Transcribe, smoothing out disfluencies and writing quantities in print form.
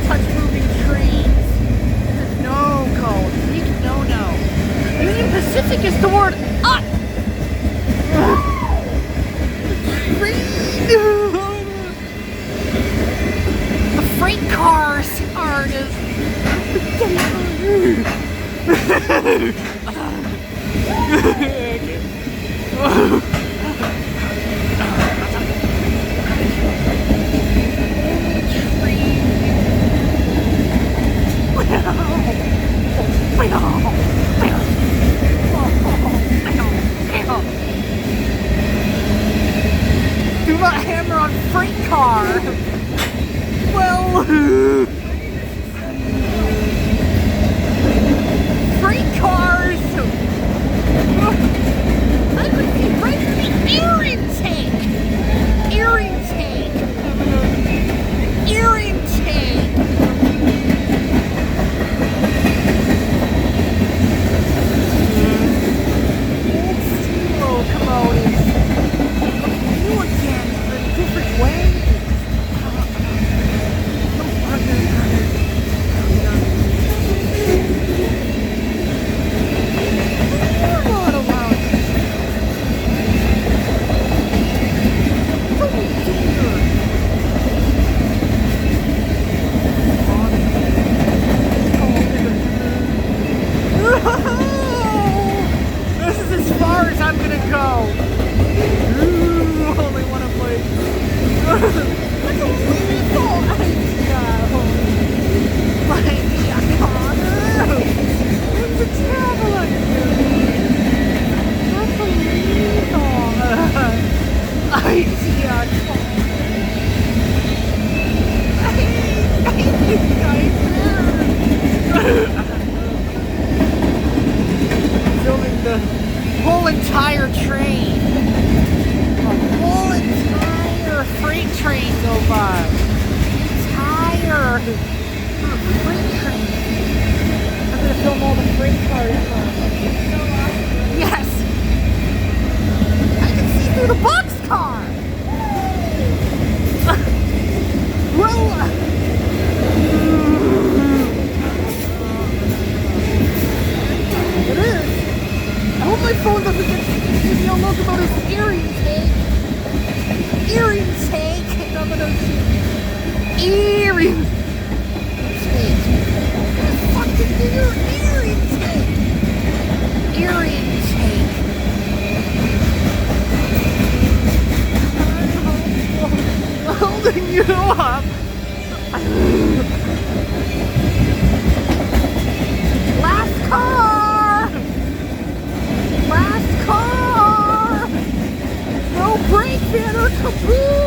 touch moving trains. It's a no-go. Big no-no. Union Pacific is the word up. The freight cars are just... Do not hammer on freight car. Well, freight cars. I could be right in the air intake. Air intake. Air intake. Locomotives. You again, but in a different way. This is as far as I'm gonna go. Ooh, only one of my... That's a lethal idea. Idea, Connor. It's a terrible idea. That's a lethal idea, Connor. I hate you guys. Filming the whole entire train. A whole entire freight train go by. Entire freight train. I'm gonna film all the freight cars. Yes! I can see through the boxcar! Well... It is! I hope my phone doesn't get maybe I'll look about his ear intake. Ear intake. I'm gonna ear intake. Fucking ear intake. Ear intake. I'm holding you up. Last car. Last car! No brake banner, kaboom!